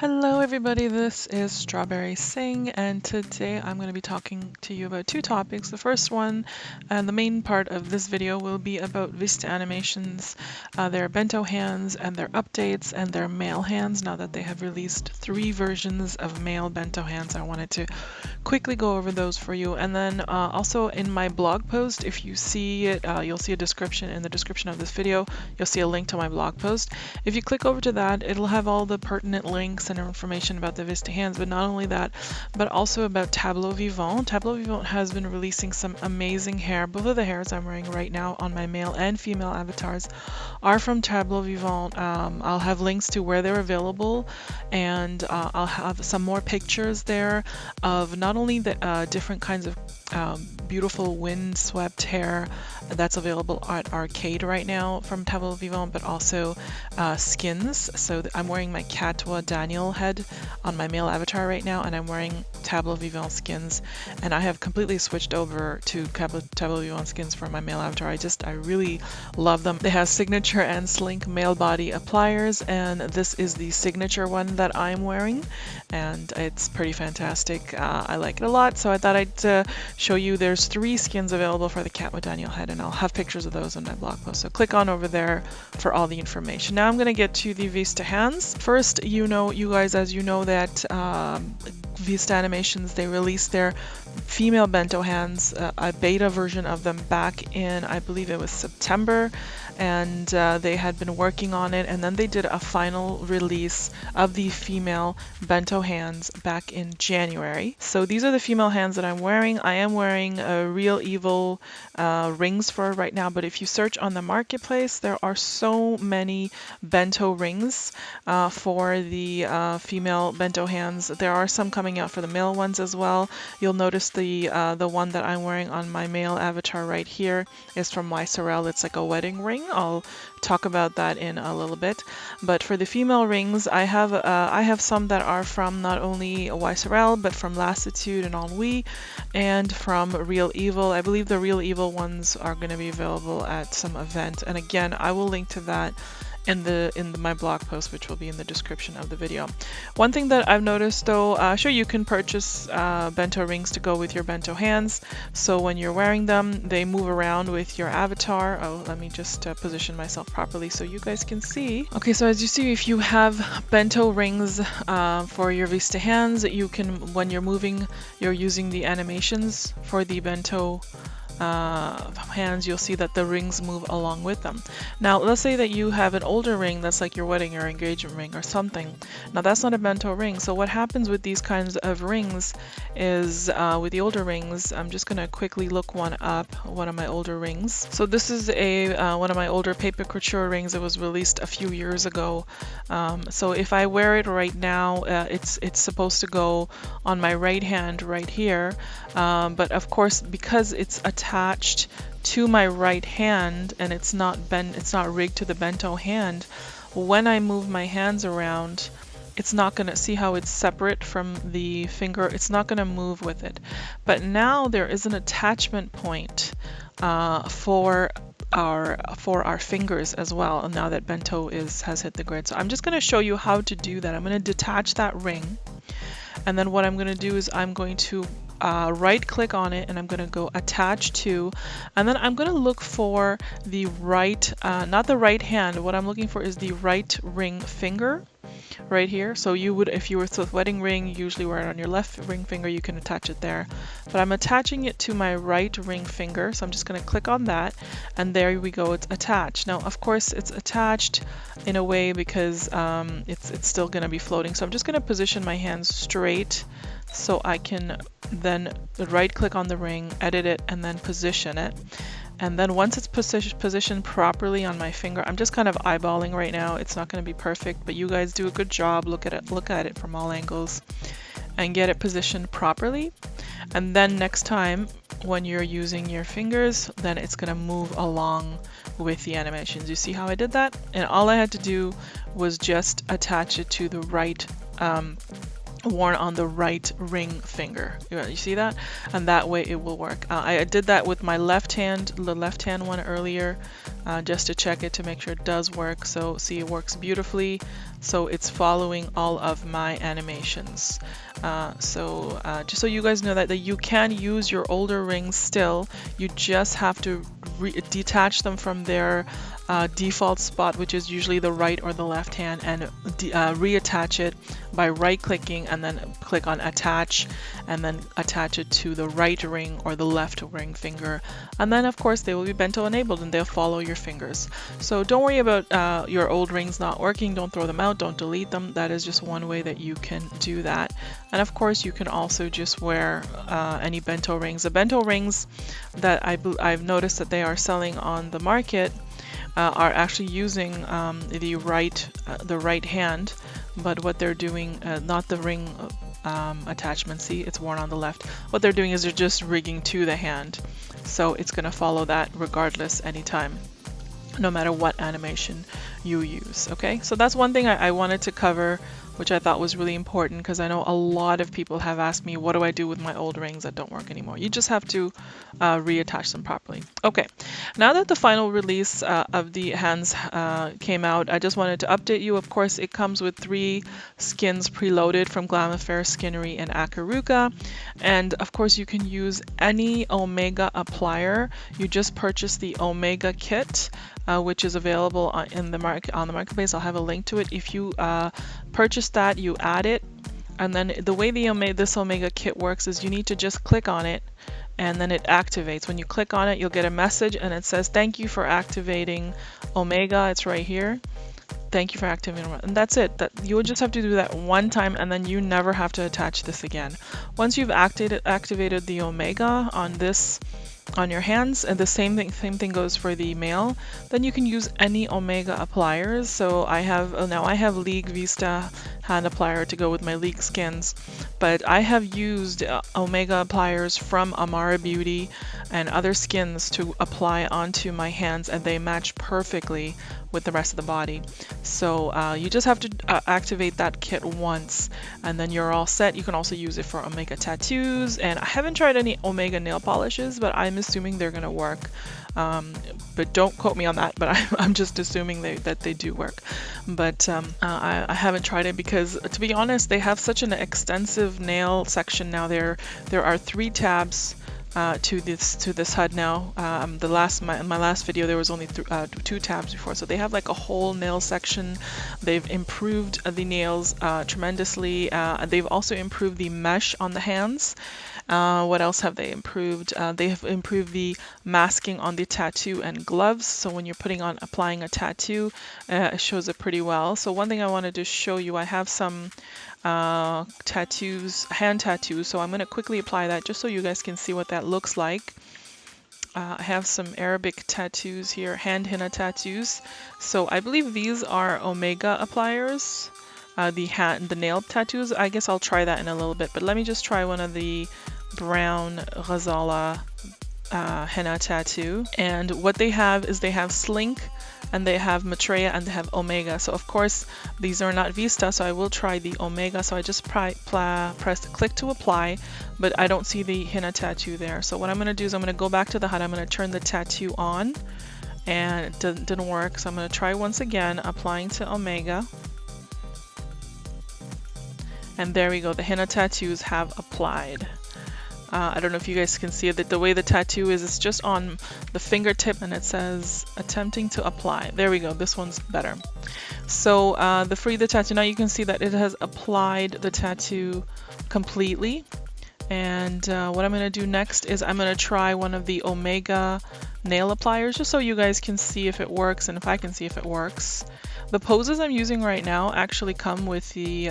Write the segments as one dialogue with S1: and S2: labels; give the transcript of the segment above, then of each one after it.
S1: Hello everybody, this is Strawberry Singh, and today I'm going to be talking to you about two topics. The first one, and the main part of this video, will be about Vista animations, their bento hands and their updates and their male hands. Now that they have released 3 versions of male bento hands, I wanted to quickly go over those for you. And then also in my blog post, if you see it, you'll see a description. In the description of this video, you'll see a link to my blog post. If you click over to that, it'll have all the pertinent links and information about the Vista hands, but not only that, but also about Tableau Vivant. Tableau Vivant has been releasing some amazing hair. Both of the hairs I'm wearing right now on my male and female avatars are from Tableau Vivant. I'll have links to where they're available, and I'll have some more pictures there of not only the different kinds of beautiful wind-swept hair that's available at Arcade right now from Tableau Vivant, but also skins. So I'm wearing my Katwa Daniel head on my male avatar right now, and I'm wearing Tableau Vivant skins, and I have completely switched over to Tableau Vivant skins for my male avatar. I really love them. They have signature and slink male body appliers, and this is the signature one that I'm wearing, and it's pretty fantastic. I like it a lot, so I thought I'd show you. There's 3 skins available for the Katwa Daniel head, and I'll have pictures of those on my blog post, so click on over there for all the information. Now I'm going to get to the Vista hands. First, you guys, as you know, that Vista Animations, they released their female bento hands, a beta version of them back in, I believe it was September, and they had been working on it, and then they did a final release of the female bento hands back in January. So these are the female hands that I'm wearing. I am wearing Real Evil rings for right now, but if you search on the marketplace, there are so many bento rings for the female bento hands. There are some coming out for the male ones as well. You'll notice the one that I'm wearing on my male avatar right here is from Sorel. It's like a wedding ring. I'll talk about that in a little bit. But for the female rings, I have some that are from not only Sorel, but from Lassitude and Ennui, and from Real Evil. I believe the Real Evil ones are going to be available at some event, and again, I will link to that in my blog post, which will be in the description of the video. One thing that I've noticed though, sure, you can purchase bento rings to go with your bento hands, so when you're wearing them, they move around with your avatar. Oh, let me just position myself properly so you guys can see. Okay, so as you see, if you have bento rings for your Vista hands, you can, when you're moving, you're using the animations for the bento hands, you'll see that the rings move along with them. Now let's say that you have an older ring that's like your wedding or engagement ring or something. Now that's not a bento ring. So what happens with these kinds of rings is with the older rings, I'm just gonna quickly look one up, one of my older rings. So this is a one of my older paper couture rings. It was released a few years ago. So if I wear it right now, it's supposed to go on my right hand right here, but of course, because it's attached to my right hand and it's not rigged to the bento hand, when I move my hands around, it's not gonna, see how it's separate from the finger, it's not gonna move with it. But now there is an attachment point for our fingers as well, and now that bento has hit the grid. So I'm just going to show you how to do that. I'm going to detach that ring, and then what I'm going to do is I'm going to right click on it, and I'm going to go attach to, and then I'm going to look for the right, not the right hand, what I'm looking for is the right ring finger right here. So you would, if you were with wedding ring, you usually wear it on your left ring finger, you can attach it there. But I'm attaching it to my right ring finger, so I'm just going to click on that, and there we go, it's attached. Now of course it's attached in a way because it's still going to be floating. So I'm just going to position my hands straight so I can then right click on the ring, edit it, and then position it. And then once it's positioned properly on my finger, I'm just kind of eyeballing right now. It's not going to be perfect, but you guys do a good job. Look at it from all angles and get it positioned properly. And then next time when you're using your fingers, then it's going to move along with the animations. You see how I did that? And all I had to do was just attach it to the right worn on the right ring finger. You see that? And that way it will work. I did that with my left hand, the left hand one earlier, just to check it to make sure it does work. So see, it works beautifully. So it's following all of my animations. Just so you guys know that you can use your older rings still. You just have to detach them from their default spot, which is usually the right or the left hand, and reattach it by right clicking and then click on attach, and then attach it to the right ring or the left ring finger, and then of course they will be bento enabled and they'll follow your fingers. So don't worry about your old rings not working. Don't throw them out, don't delete them. That is just one way that you can do that. And of course you can also just wear any bento rings. The bento rings that I've noticed that they are selling on the market are actually using the right hand, but what they're doing, not the ring attachment, see, it's worn on the left. What they're doing is they're just rigging to the hand, so it's going to follow that regardless anytime, no matter what animation you use. Okay, so that's one thing I wanted to cover, which I thought was really important, because I know a lot of people have asked me, what do I do with my old rings that don't work anymore? You just have to reattach them properly. Okay, now that the final release of the hands came out, I just wanted to update you. Of course, it comes with 3 skins preloaded from Glamifair, Skinnery, and Akaruga. And of course, you can use any Omega applier. You just purchase the Omega kit, which is available on the marketplace. I'll have a link to it. If you purchase that, you add it, and then the way this Omega kit works is you need to just click on it, and then it activates. When you click on it, you'll get a message, and it says, "Thank you for activating Omega." It's right here. Thank you for activating, and that's it. That you would just have to do that one time, and then you never have to attach this again. Once you've activated the Omega on your hands, and the same thing goes for the male, then you can use any Omega appliers. So I have League Vista hand applier to go with my League skins, but I have used Omega appliers from Amara Beauty and other skins to apply onto my hands, and they match perfectly with the rest of the body. So you just have to activate that kit once, and then you're all set. You can also use it for Omega tattoos, and I haven't tried any Omega nail polishes, but I'm assuming they're gonna work. But don't quote me on that, but I'm just assuming that they do work. But I haven't tried it because, to be honest, they have such an extensive nail section now. There are 3 tabs to this HUD now. In my last video there was only 2 tabs before, so they have like a whole nail section. They've improved the nails tremendously. They've also improved the mesh on the hands. What else have they improved? They have improved the masking on the tattoo and gloves, so when you're applying a tattoo, it shows it pretty well. So one thing I wanted to show you, I have some hand tattoos, so I'm going to quickly apply that just so you guys can see what that looks like. I have some Arabic tattoos here, hand henna tattoos. So I believe these are Omega appliers. The nail tattoos, I guess I'll try that in a little bit, but let me just try one of the brown Ghazala henna tattoo. And what they have is they have Slink, and they have Maitreya, and they have Omega. So of course these are not Vista, so I will try the Omega. So I just press click to apply, but I don't see the henna tattoo there. So what I'm going to do is I'm going to go back to the HUD. I'm going to turn the tattoo on, and it didn't work. So I'm going to try once again, applying to Omega. And there we go, the henna tattoos have applied. I don't know if you guys can see it, that the way the tattoo is, it's just on the fingertip, and it says attempting to apply. There we go, this one's better. So the tattoo, now you can see that it has applied the tattoo completely. And what I'm going to do next is I'm going to try one of the Omega nail appliers, just so you guys can see if it works and if I can see if it works. The poses I'm using right now actually come with the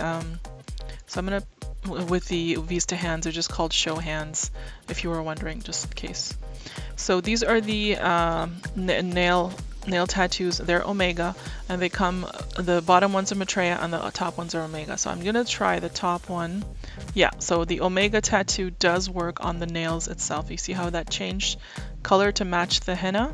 S1: with the Vista hands. They're just called show hands, if you were wondering, just in case. So these are the nail tattoos. They're Omega, and they come, the bottom ones are Maitreya and the top ones are Omega. So I'm gonna try the top one. Yeah, so the Omega tattoo does work on the nails itself. You see how that changed color to match the henna?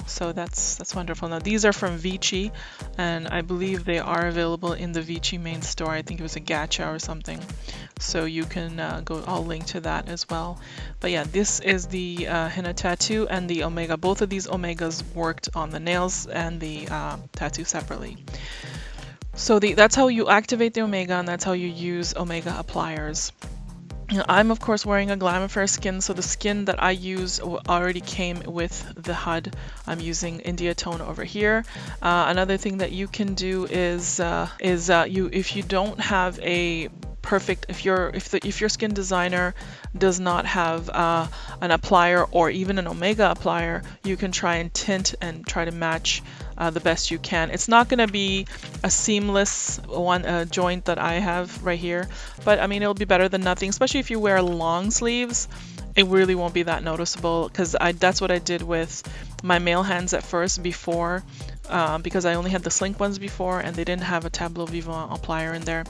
S1: So that's wonderful. Now these are from Vici, and I believe they are available in the Vici main store. I think it was a gacha or something. So you can go, I'll link to that as well. But yeah, this is the henna tattoo and the omega. Both of these omegas worked on the nails and the tattoo separately. So that's how you activate the omega, and that's how you use omega appliers. I'm of course wearing a Glamour Fair skin, so the skin that I use already came with the HUD. I'm using India Tone over here. Another thing that you can do is if you don't have a perfect, if your skin designer does not have an applier or even an omega applier, you can try and tint and try to match the best you can. It's not going to be a seamless one joint that I have right here, but I mean it'll be better than nothing, especially if you wear long sleeves. It really won't be that noticeable, because that's what I did with my male hands at first before, because I only had the slink ones before and they didn't have a Tableau Vivant applier in there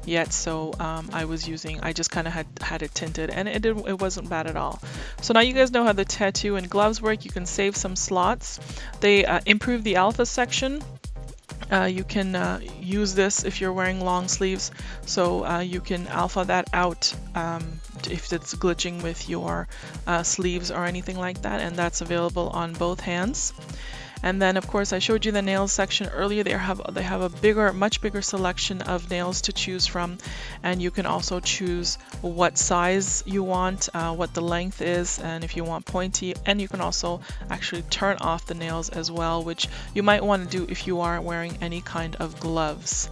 S1: yet, so I just kind of had it tinted, and it wasn't bad at all. So now you guys know how the tattoo and gloves work. You can save some slots. They improve the alpha section. You can use this if you're wearing long sleeves, so you can alpha that out if it's glitching with your sleeves or anything like that, and that's available on both hands. And then of course I showed you the nails section earlier. They have a much bigger selection of nails to choose from, and you can also choose what size you want, what the length is, and if you want pointy. And you can also actually turn off the nails as well, which you might want to do if you aren't wearing any kind of gloves.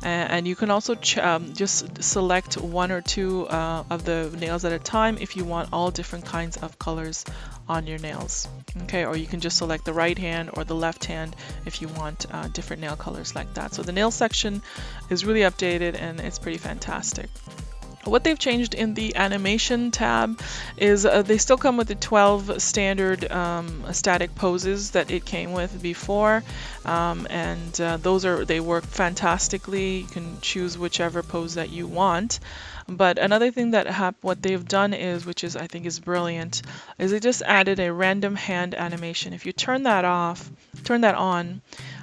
S1: And you can also just select one or two of the nails at a time if you want all different kinds of colors on your nails. Okay, or you can just select the right hand or the left hand if you want different nail colors like that. So the nail section is really updated and it's pretty fantastic. What they've changed in the animation tab is they still come with the 12 standard static poses that it came with before, and they work fantastically. You can choose whichever pose that you want. But another thing that what they've done is, which is I think is brilliant, is they just added a random hand animation. If you turn that on,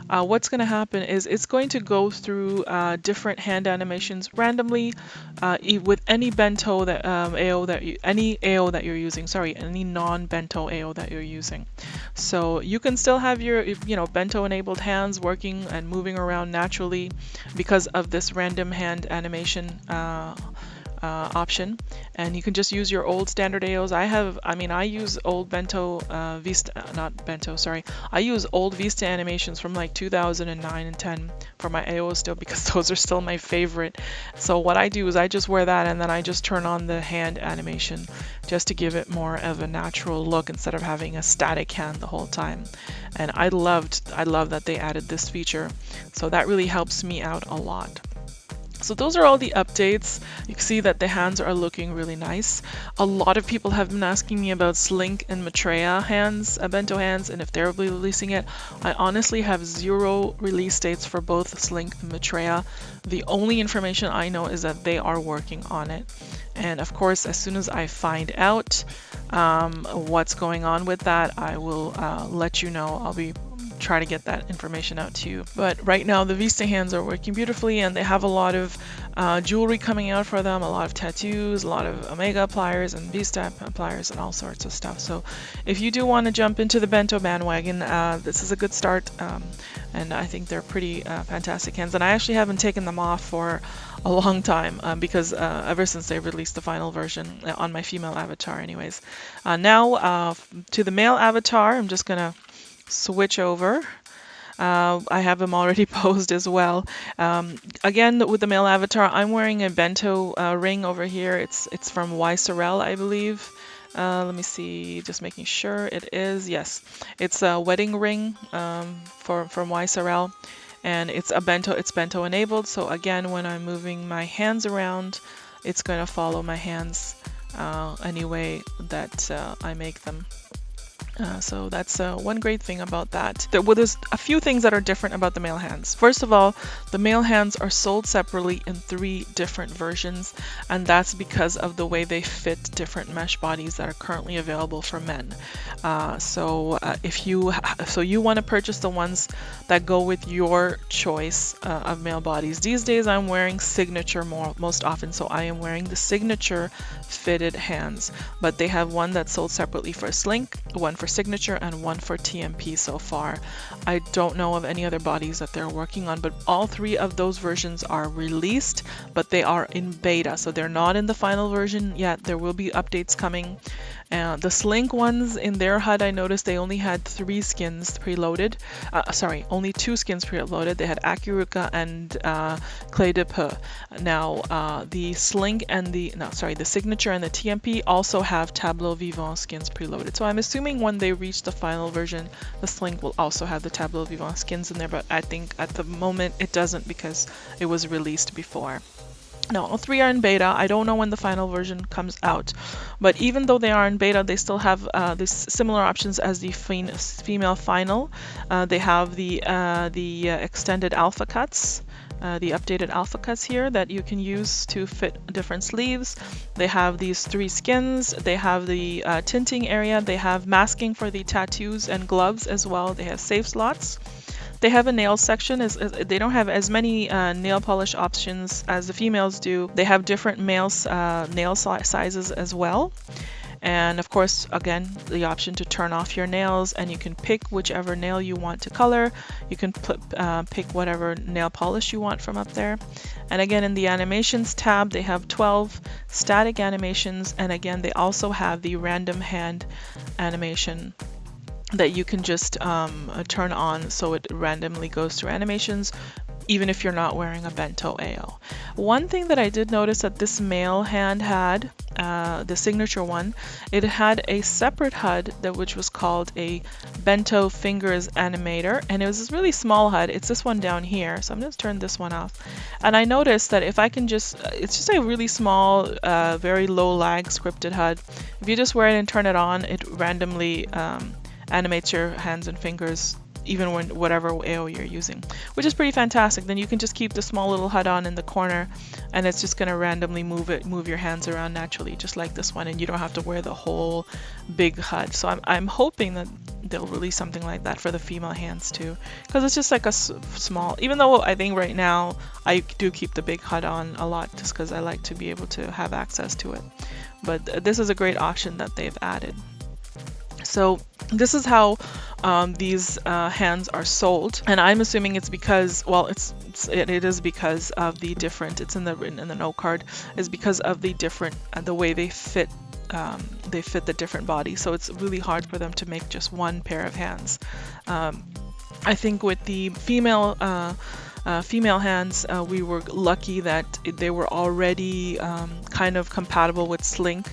S1: what's going to happen is it's going to go through different hand animations randomly with any bento that any AO that you're using. Sorry, any non-bento AO that you're using. So you can still have your bento enabled hands working and moving around naturally because of this random hand animation option, and you can just use your old standard AOs. I use old Bento I use old Vista animations from like 2009 and 10 for my AOs still, because those are still my favorite. So what I do is I just wear that, and then I just turn on the hand animation just to give it more of a natural look instead of having a static hand the whole time. And I love that they added this feature, so that really helps me out a lot. So those are all the updates. You can see that the hands are looking really nice. A lot of people have been asking me about Slink and Maitreya hands, bento hands, and if they're releasing it. I honestly have 0 release dates for both Slink and Maitreya. The only information I know is that they are working on it. And of course, as soon as I find out what's going on with that, I will let you know. I'll be try to get that information out to you. But right now the Vista hands are working beautifully, and they have a lot of jewelry coming out for them, a lot of tattoos, a lot of Omega pliers and Vista pliers and all sorts of stuff. So if you do want to jump into the bento bandwagon, this is a good start, and I think they're pretty fantastic hands. And I actually haven't taken them off for a long time because ever since they released the final version on my female avatar anyways. Now to the male avatar, I'm just gonna switch over. I have them already posed as well. Again, with the male avatar, I'm wearing a bento ring over here. It's from Sorel, I believe. Let me see, just making sure it is. Yes, it's a wedding ring from Sorel, and it's bento enabled. So again, when I'm moving my hands around, it's going to follow my hands any way that I make them. So that's one great thing about that. There's a few things that are different about the male hands. First of all, the male hands are sold separately in 3 different versions, and that's because of the way they fit different mesh bodies that are currently available for men. If you want to purchase the ones that go with your choice of male bodies. These days I'm wearing signature most often, so I am wearing the signature fitted hands, but they have one that's sold separately for Slink, one for signature, and one for TMP so far. I don't know of any other bodies that they're working on, but all 3 of those versions are released, but they are in beta, so they're not in the final version yet. There will be updates coming. The Slink ones in their HUD, I noticed they only had 3 skins preloaded. Only 2 skins preloaded. They had Akuruka and Clé de Peu. Now, the Slink and the Signature and the TMP also have Tableau Vivant skins preloaded. So I'm assuming when they reach the final version, the Slink will also have the Tableau Vivant skins in there, but I think at the moment it doesn't because it was released before. Now, all 3 are in beta. I don't know when the final version comes out, but even though they are in beta, they still have these similar options as the female final. They have the extended alpha cuts, the updated alpha cuts here that you can use to fit different sleeves. They have these 3 skins. They have the tinting area. They have masking for the tattoos and gloves as well. They have safe slots. They have a nail section. They don't have as many nail polish options as the females do. They have different nail sizes as well. And of course, again, the option to turn off your nails, and you can pick whichever nail you want to color. You can pick whatever nail polish you want from up there. And again, in the animations tab, they have 12 static animations. And again, they also have the random hand animation that you can just turn on so it randomly goes through animations, even if you're not wearing a Bento AO. One thing that I did notice that this male hand had, the signature one, it had a separate HUD which was called a Bento Fingers Animator, and it was this really small HUD. It's this one down here, so I'm going to turn this one off. And I noticed that if I can it's just a really small, very low lag scripted HUD. If you just wear it and turn it on, it randomly animates your hands and fingers, even when whatever AO you're using, which is pretty fantastic. Then you can just keep the small little HUD on in the corner, and it's just going to randomly move your hands around naturally, just like this one, and you don't have to wear the whole big HUD. So I'm hoping that they'll release something like that for the female hands too, because it's just like a small, even though I think right now I do keep the big HUD on a lot just because I like to be able to have access to it. But this is a great option that they've added. So this is how these hands are sold, and I'm assuming it's because, well, it is because of the different, it's in the note card, is because of the different the way they fit the different bodies. So it's really hard for them to make just one pair of hands. I think with the female hands, we were lucky that they were already kind of compatible with Slink,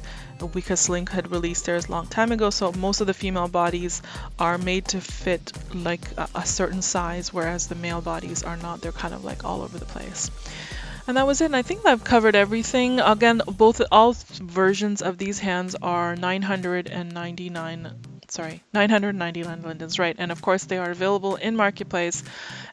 S1: because Slink had released theirs a long time ago. So most of the female bodies are made to fit like a certain size, whereas the male bodies are not. They're kind of like all over the place. And that was it. And I think I've covered everything. Again, all versions of these hands are 999 lindens, right? And of course they are available in Marketplace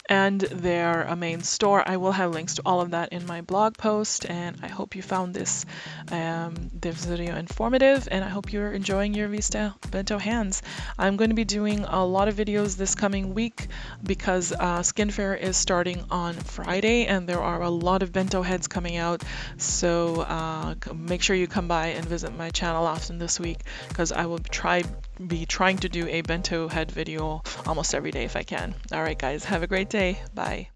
S1: and their main store. I will have links to all of that in my blog post, and I hope you found this video informative, and I hope you're enjoying your Vista Bento hands. I'm going to be doing a lot of videos this coming week because Skin Fair is starting on Friday, and there are a lot of Bento heads coming out. So make sure you come by and visit my channel often this week, because I will be trying to do a Bento head video almost every day if I can. All right, guys, have a great day. Bye.